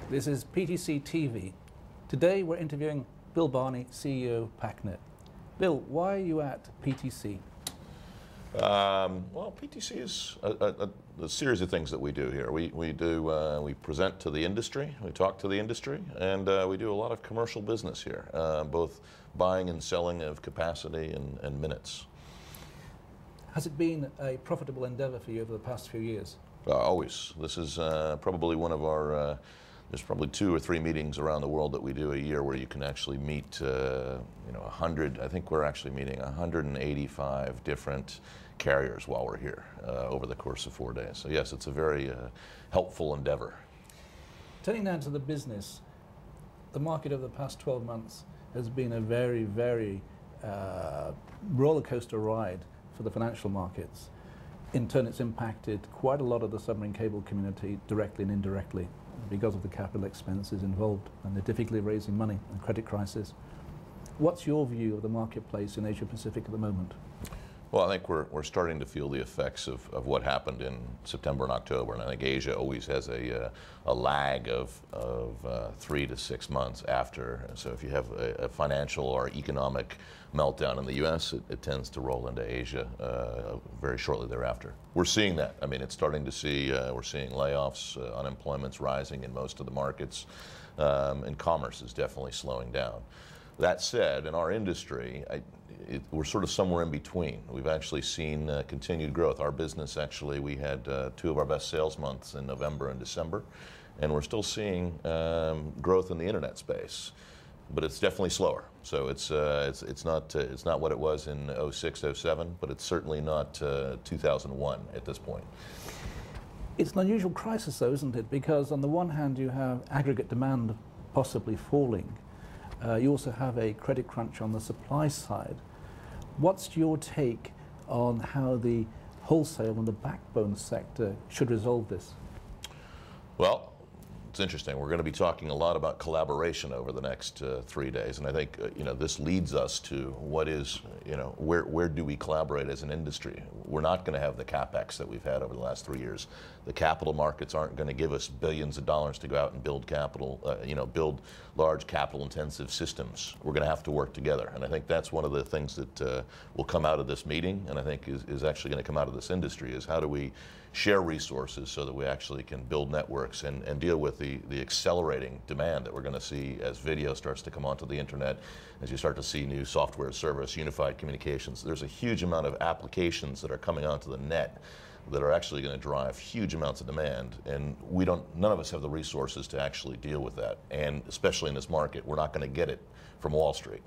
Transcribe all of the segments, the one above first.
This is PTC TV. Today we're interviewing Bill Barney, CEO of PACNET. Bill, why are you at PTC? Well, PTC is a series of things that we do here. We present to the industry, we talk to the industry, and we do a lot of commercial business here, both buying and selling of capacity and minutes. Has it been a profitable endeavor for you over the past few years? Always. This is probably one of our, there's probably 2 or 3 meetings around the world that we do a year where you can actually meet, 100, I think we're actually meeting 185 different carriers while we're here over the course of 4 days. So yes, it's a very helpful endeavor. Turning now to the business, the market over the past 12 months has been a very, very roller coaster ride for the financial markets. In turn, it's impacted quite a lot of the submarine cable community directly and indirectly because of the capital expenses involved and the difficulty of raising money and credit crisis. What's your view of the marketplace in Asia Pacific at the moment? Well, I think we're starting to feel the effects of what happened in September and October, and I think Asia always has a lag of 3 to 6 months after. So if you have a financial or economic meltdown in the U.S., it tends to roll into Asia very shortly thereafter. We're seeing that. I mean, it's starting to see, we're seeing layoffs, unemployment's rising in most of the markets, and commerce is definitely slowing down. That said, in our industry, we're sort of somewhere in between. We've actually seen continued growth. Our business, actually, we had 2 of our best sales months in November and December, and we're still seeing growth in the internet space, but it's definitely slower. So it's not what it was in 06, 07, but it's certainly not 2001 at this point. It's an unusual crisis, though, isn't it? Because on the one hand, you have aggregate demand possibly falling. You also have a credit crunch on the supply side. What's your take on how the wholesale and the backbone sector should resolve this? Well, it's interesting. We're going to be talking a lot about collaboration over the next 3 days, and I think this leads us to what is, where do we collaborate as an industry? We're not going to have the capex that we've had over the last 3 years. The capital markets aren't going to give us billions of dollars to go out and build capital, build large capital-intensive systems. We're going to have to work together, and I think that's one of the things that will come out of this meeting, and I think is actually going to come out of this industry, is how do we share resources so that we actually can build networks and deal with the accelerating demand that we're going to see as video starts to come onto the internet, as you start to see new software service, unified communications. There's a huge amount of applications that are coming onto the net that are actually going to drive huge amounts of demand, and none of us have the resources to actually deal with that, and especially in this market, we're not going to get it from Wall Street.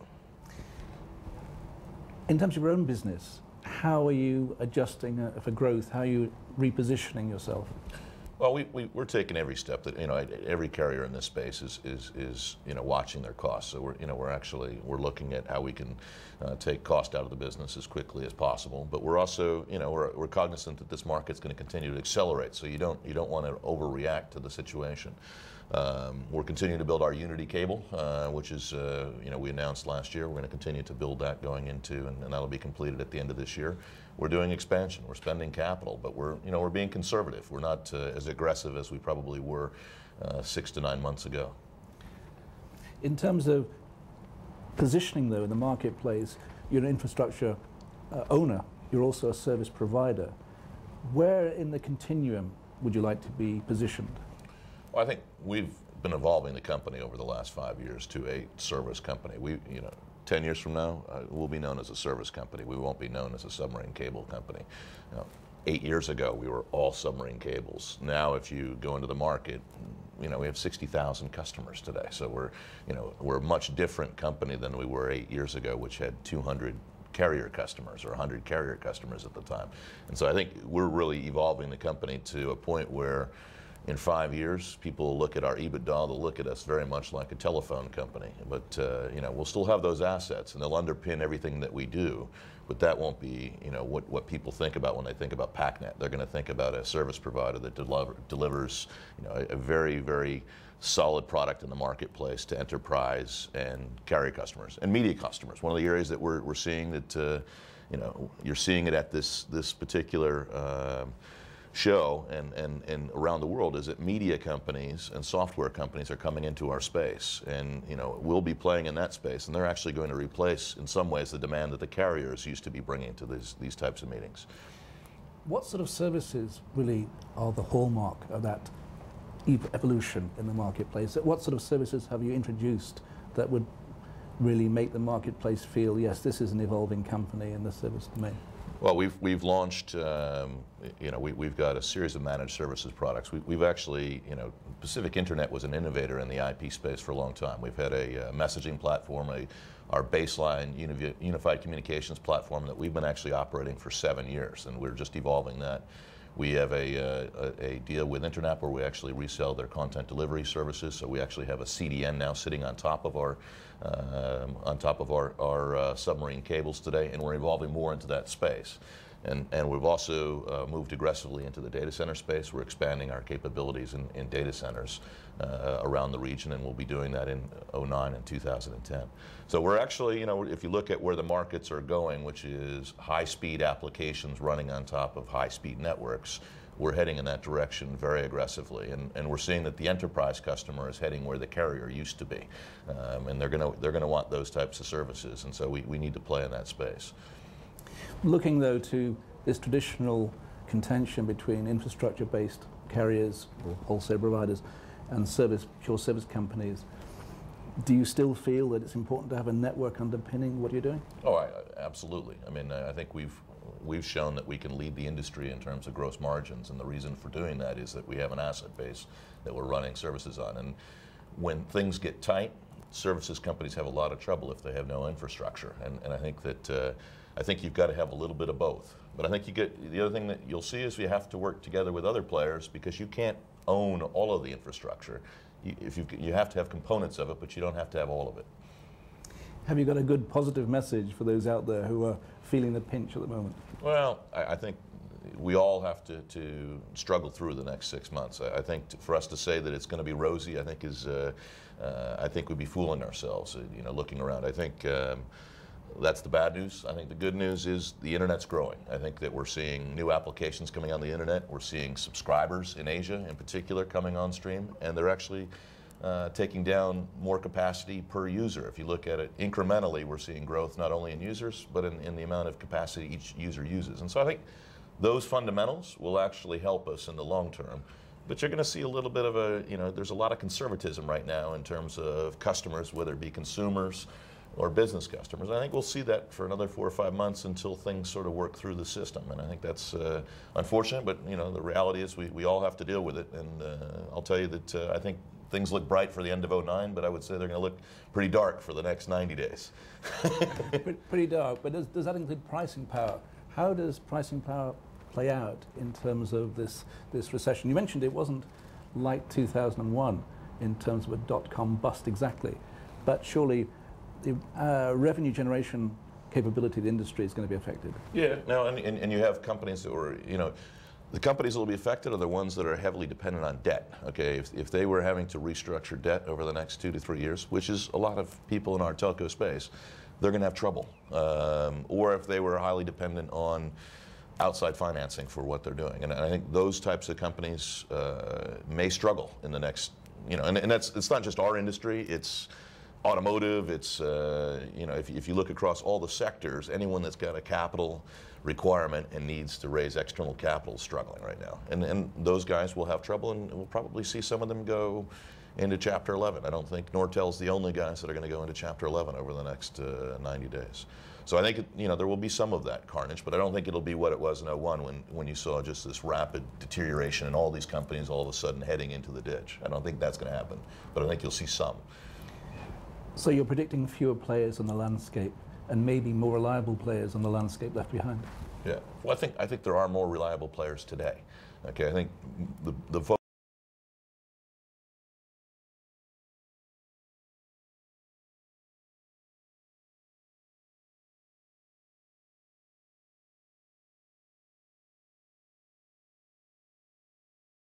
In terms of your own business, how are you adjusting for growth? How are you repositioning yourself? Well, we're taking every step that every carrier in this space is watching their costs. So we're looking at how we can take cost out of the business as quickly as possible. But we're also we're cognizant that this market's going to continue to accelerate. So you don't want to overreact to the situation. We're continuing to build our Unity cable, which is we announced last year. We're going to continue to build that going into, and that'll be completed at the end of this year. We're doing expansion. We're spending capital, but we're being conservative. We're not as aggressive as we probably were 6 to 9 months ago. In terms of positioning, though, in the marketplace, you're an infrastructure owner. You're also a service provider. Where in the continuum would you like to be positioned? Well, I think we've been evolving the company over the last 5 years to a service company. 10 years from now, we'll be known as a service company. We won't be known as a submarine cable company. 8 years ago, we were all submarine cables. Now, if you go into the market, we have 60,000 customers today. So we're a much different company than we were 8 years ago, which had 200 carrier customers or 100 carrier customers at the time. And so I think we're really evolving the company to a point where in 5 years, people will look at our EBITDA, they'll look at us very much like a telephone company. But we'll still have those assets, and they'll underpin everything that we do. But that won't be what people think about when they think about PACNET. They're going to think about a service provider that delivers a very, very solid product in the marketplace to enterprise and carrier customers and media customers. One of the areas that we're seeing that you're seeing it at this particular show and around the world is that media companies and software companies are coming into our space, and we'll be playing in that space, and they're actually going to replace in some ways the demand that the carriers used to be bringing to these types of meetings. What sort of services really are the hallmark of that evolution in the marketplace? What sort of services have you introduced that would really make the marketplace feel, yes, this is an evolving company in the service domain? Well, we've launched, we've got a series of managed services products. We've actually, Pacific Internet was an innovator in the IP space for a long time. We've had a messaging platform, our baseline unified communications platform that we've been actually operating for 7 years, and we're just evolving that. We have a deal with Internet where we actually resell their content delivery services. So we actually have a CDN now sitting on top of our submarine cables today, and we're evolving more into that space. And we've also moved aggressively into the data center space. We're expanding our capabilities in data centers around the region, and we'll be doing that in 2009 and 2010. So we're actually, if you look at where the markets are going, which is high-speed applications running on top of high-speed networks, we're heading in that direction very aggressively, and we're seeing that the enterprise customer is heading where the carrier used to be, and they're going to want those types of services, and so we need to play in that space. Looking though to this traditional contention between infrastructure-based carriers or wholesale providers and pure service companies, do you still feel that it's important to have a network underpinning what you're doing? Oh, absolutely. I mean, I think we've shown that we can lead the industry in terms of gross margins, and the reason for doing that is that we have an asset base that we're running services on. And when things get tight, services companies have a lot of trouble if they have no infrastructure. And I think that I think you've got to have a little bit of both. But I think the other thing that you'll see is you have to work together with other players, because you can't own all of the infrastructure. You have to have components of it, but you don't have to have all of it. Have you got a good positive message for those out there who are feeling the pinch at the moment? Well, I think we all have to struggle through the next 6 months. I think for us to say that it's going to be rosy, I think we'd be fooling ourselves. Looking around, I think that's the bad news. I think the good news is the internet's growing. I think that we're seeing new applications coming on the internet. We're seeing subscribers in Asia, in particular, coming on stream, and they're actually taking down more capacity per user. If you look at it incrementally, we're seeing growth not only in users, but in the amount of capacity each user uses. And so I think those fundamentals will actually help us in the long term. But you're going to see a little bit of there's a lot of conservatism right now in terms of customers, whether it be consumers or business customers. I think we'll see that for another 4 or 5 months until things sort of work through the system. And I think that's unfortunate, but the reality is we all have to deal with it. And I'll tell you that I think things look bright for the end of 2009, but I would say they're going to look pretty dark for the next 90 days. Pretty dark, but does that include pricing power? How does pricing power play out in terms of this recession? You mentioned it wasn't like 2001 in terms of a dot-com bust exactly, but surely the revenue generation capability of the industry is going to be affected. Yeah, no, and you have companies that were, the companies that will be affected are the ones that are heavily dependent on debt. Okay, if they were having to restructure debt over the next 2 to 3 years, which is a lot of people in our telco space, they're going to have trouble. Or if they were highly dependent on outside financing for what they're doing. And I think those types of companies may struggle in the next, and it's not just our industry, it's automotive, it's, if you look across all the sectors, anyone that's got a capital requirement and needs to raise external capital is struggling right now. And those guys will have trouble, and we'll probably see some of them go into Chapter 11. I don't think Nortel's the only guys that are going to go into Chapter 11 over the next 90 days. So I think, there will be some of that carnage, but I don't think it'll be what it was in 2001 when you saw just this rapid deterioration and all these companies all of a sudden heading into the ditch. I don't think that's going to happen, but I think you'll see some. So you're predicting fewer players on the landscape and maybe more reliable players on the landscape left behind? Yeah, well, I think there are more reliable players today. Okay, I think the